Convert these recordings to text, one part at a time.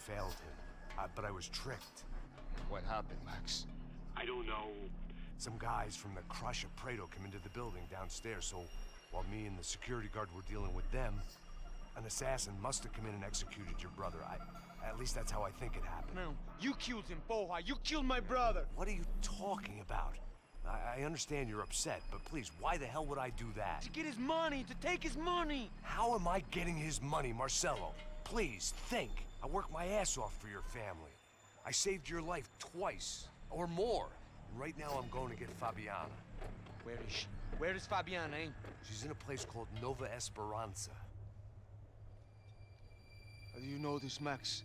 failed him, but I was tricked. What happened, Max? I don't know. Some guys from the Crush of Prado came into the building downstairs, so while me and the security guard were dealing with them, an assassin must have come in and executed your brother. At least that's how I think it happened. No, you killed him, Boha. You killed my brother. What are you talking about? I understand you're upset, but please, why the hell would I do that? To get his money, to take his money. How am I getting his money, Marcelo? Please, think. I worked my ass off for your family. I saved your life twice, or more. Right now I'm going to get Fabiana. Where is she? Where is Fabiana, eh? She's in a place called Nova Esperanza. How do you know this, Max?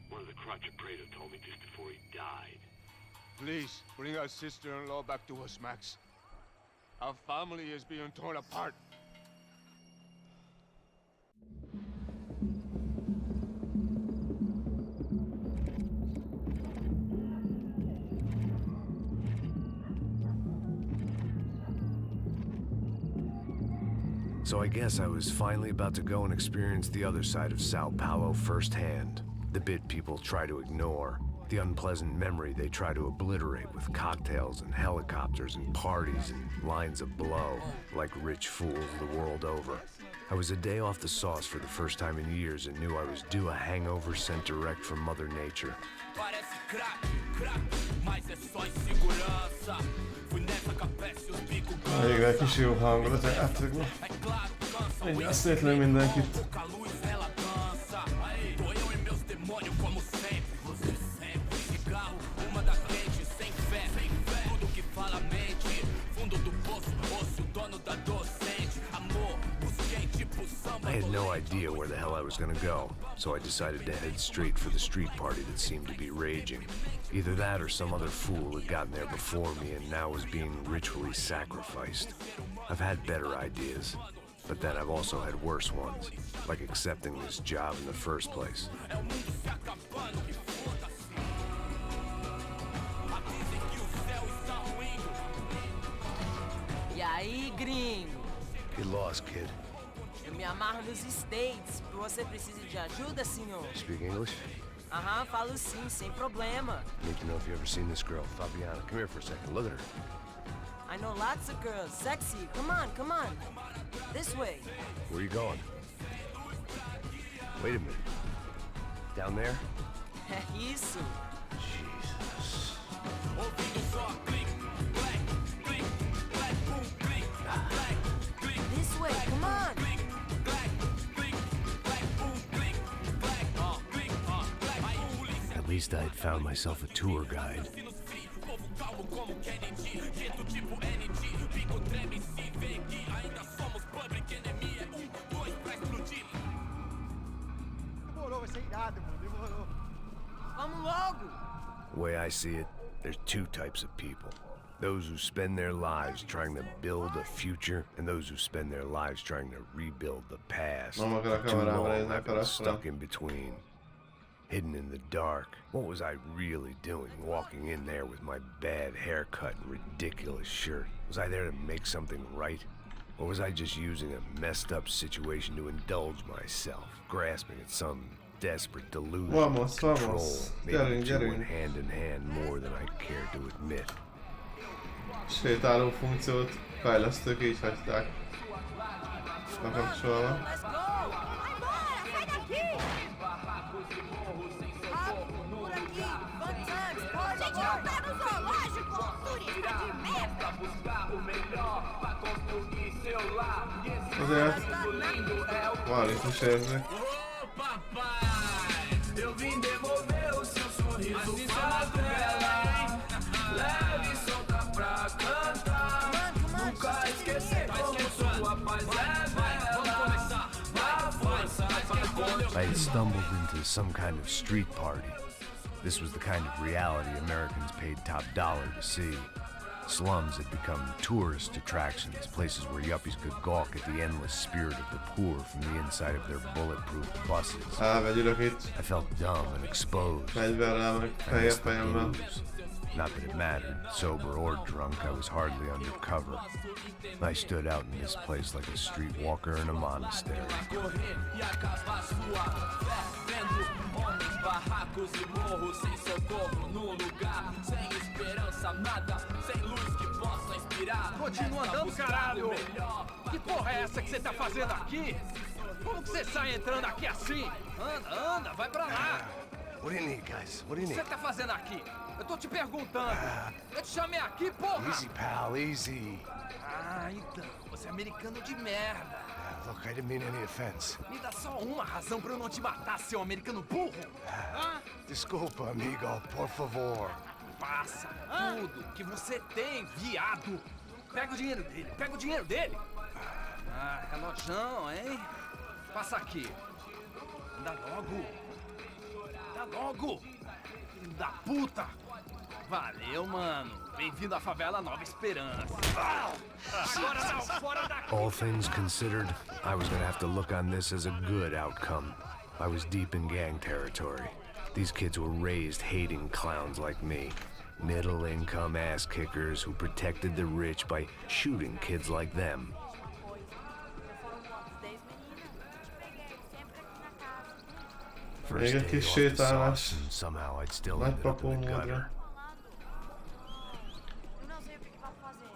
One of the Crotch of Prado told me just before he died. Please, bring our sister-in-law back to us, Max. Our family is being torn apart. So I guess I was finally about to go and experience the other side of Sao Paulo firsthand. The bit people try to ignore. The unpleasant memory they try to obliterate with cocktails and helicopters and parties and lines of blow, like rich fools the world over. I was a day off the sauce for the first time in years and knew I was due a hangover sent direct from Mother Nature. Végre kis jó hangulat, átszögni. Így azt értelem mindenkit. I had no idea where the hell I was gonna go, so I decided to head straight for the street party that seemed to be raging. Either that or some other fool had gotten there before me and now was being ritually sacrificed. I've had better ideas, but then I've also had worse ones, like accepting this job in the first place. E aí, gringo? Get lost, kid. Eu me amarro nos States. Você precisa de ajuda, senhor? Speak English? Aham, falo sim, sem problema. I need to know if you've ever seen this girl, Fabiana. Come here for a second. Look at her. I know lots of girls. Sexy. Come on, come on. This way. Where are you going? Wait a minute. Down there? Isso. Jesus. This way, come on. At least I had found myself a tour guide. Vamos logo. The way I see it, there's two types of people. Those who spend their lives trying to build a future, and those who spend their lives trying to rebuild the past. Too long I've been stuck in between. Hidden in the dark. What was I really doing walking in there with my bad haircut and ridiculous shirt? Was I there to make something right? Or was I just using a messed up situation to indulge myself, grasping at some desperate delusion of control? Maybe the two went hand in hand more than I cared to admit. Sétáló funkciót fejlesztők így hagyták. Bekapcsolva. Azért van itt is érzek. I had stumbled into some kind of street party. This was the kind of reality Americans paid top dollar to see. Slums had become tourist attractions, places where yuppies could gawk at the endless spirit of the poor from the inside of their bulletproof buses. I felt dumb and exposed. I missed the blues. Not that it mattered, sober or drunk, I was hardly undercover. I stood out in this place like a streetwalker in a monastery. Continua andando, caralho! Que porra é essa que você tá fazendo aqui? Como que você sai entrando aqui assim? Anda, anda, vai pra lá! What do you need, guys? What do O you que need? você tá fazendo aqui? Eu tô te perguntando. Eu te chamei aqui, porra! Easy, pal, easy. Ah, então, você é americano de merda. Look, I didn't mean any offense. Me dá só uma razão pra eu não te matar, seu americano burro. Desculpa, amigo, por favor. Passa tudo que você tem, viado. Pega o dinheiro dele, pega o dinheiro dele. Ah, relojão, hein? Passa aqui. Dá logo. Dá logo. Filho da puta. Valeu, mano. Bem-vindo à favela Nova Esperança. Agora não, fora daqui. All things considered, I was gonna have to look on this as a good outcome. I was deep in gang territory. These kids were raised hating clowns like me. Middle-income ass-kickers who protected the rich by shooting kids like them. First day off the sauce, and somehow I'd still ended up in the gutter. Eu não sei o que que vamos fazer.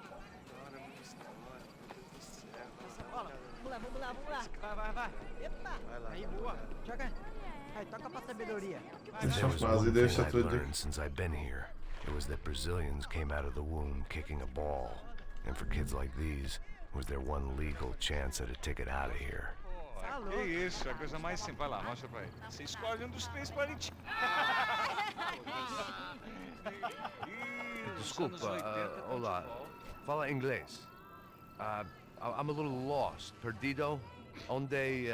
Vamos lá. Vai. Epa! Aí, boa. Joga. Aí, toca pra sabedoria. If there was one thing I'd learned since I've been here, it was that Brazilians came out of the womb kicking a ball. And for kids like these, was their one legal chance at a ticket out of here. Que isso, é a coisa mais simples. Vai lá, mostra pra ele. Você escolhe um dos três parentinhos. Desculpa, olá. Fala inglês. I'm a little lost. Perdido? Onde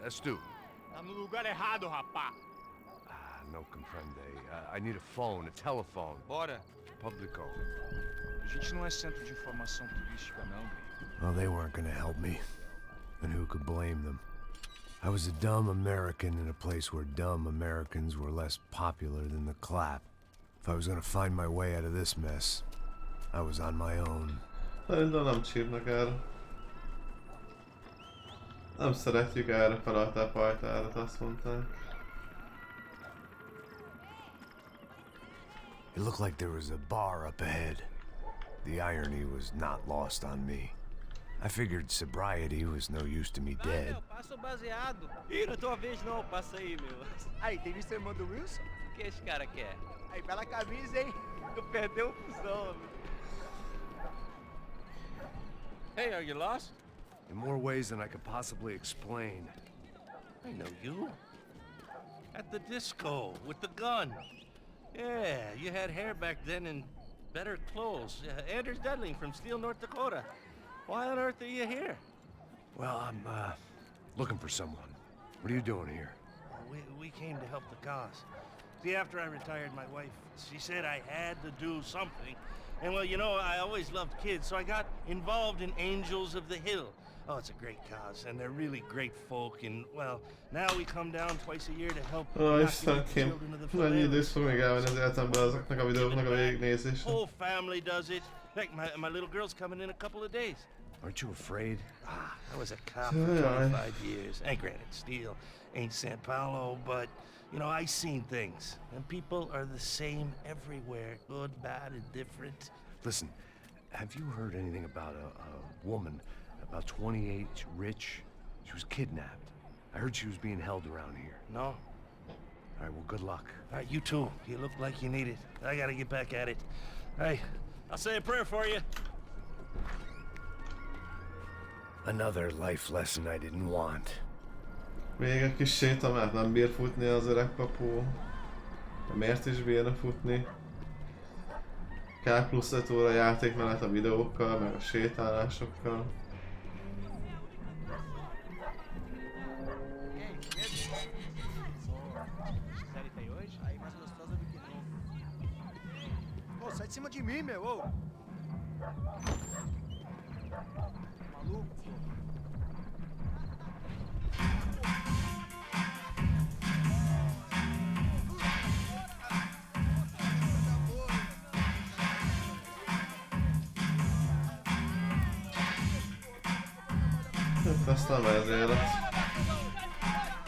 estou? Tá no lugar errado, rapá. No comprende. I need a phone, a telephone. Bora. Publico. A gente não é centro de informação turística, não. Well, they weren't gonna help me. And who could blame them? I was a dumb American in a place where dumb Americans were less popular than the clap. If I was gonna find my way out of this mess, I was on my own. Szerintem nem csírnak erre. Nem szeretjük erre fel a tepajtárat, azt mondták. It looked like there was a bar up ahead. The irony was not lost on me. I figured sobriety was no use to me dead. Passa o baseado. Ih, não é tua vez não, passa aí, meu. Aí, tem visto a irmã do Wilson? O que esse cara quer? Aí, pela camisa, hein? Tu perdeu o fusão, amigo. Hey, are you lost? In more ways than I could possibly explain. I know you. At the disco, with the gun. Yeah, you had hair back then and better clothes. Anders Dudling from Steele, North Dakota. Why on earth are you here? Well, I'm, looking for someone. What are you doing here? We came to help the cause. See, after I retired, my wife, she said I had to do something. And well, you know, I always loved kids, so I got involved in Angels of the Hill. Oh, it's a great cause, and they're really great folk, and well, now we come down twice a year to help the children of the Mennyi időt fog még elvenni az életemben azoknak a videóknak a végignézése. Whole family does it. In fact, my little girl's coming in a couple of days. Aren't you afraid? I was a cop for 25 years. And granted, Steele ain't San Paulo, but, you know, I seen things. And people are the same everywhere. Good, bad, indifferent. Listen, have you heard anything about a woman, about 28, rich? She was kidnapped. I heard she was being held around here. No? All right, well, good luck. All right, you too. You look like you need it. I gotta get back at it. Hey, I'll say a prayer for you. Another life lesson I didn't want. Még egy kis séta, mert nem bír futni az öreg kapó. De miért is bírna futni? Kell plusz 5 óra játékmenet a videókkal, meg a sétálásokkal. Ô, sai de cima de mim, meu, ô! Maluco?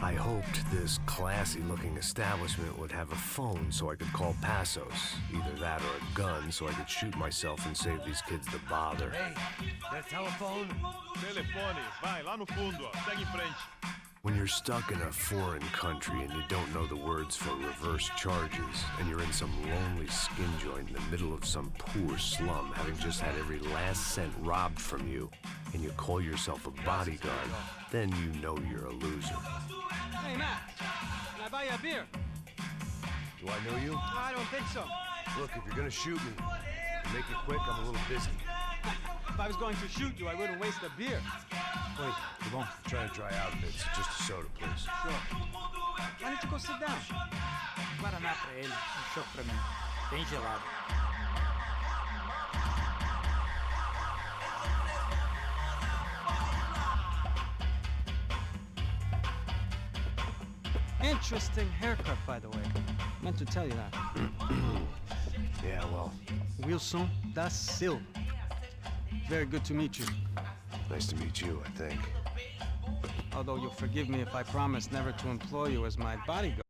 I hoped this classy-looking establishment would have a phone so I could call Passos. Either that or a gun so I could shoot myself and save these kids the bother. Hey, that telephone? Telefone, vai, lá no fundo, ó. Segue em frente. When you're stuck in a foreign country and you don't know the words for reverse charges, and you're in some lonely skin joint in the middle of some poor slum, having just had every last cent robbed from you, and you call yourself a bodyguard, then you know you're a loser. Hey, Matt. Can I buy you a beer? Do I know you? I don't think so. Look, if you're gonna shoot me, make it quick, I'm a little busy. If I was going to shoot you, I wouldn't waste a beer. Wait, come on. Try to dry out a bit. Just a soda, please. Sure. Why don't you go sit down? Guaraná pra ele, choco pra mim. Bem gelado. Interesting haircut, by the way. Meant to tell you that. Yeah, well, Wilson da Silva. Very good to meet you. nice to meet you, I think. Although you'll forgive me if I promise never to employ you as my bodyguard.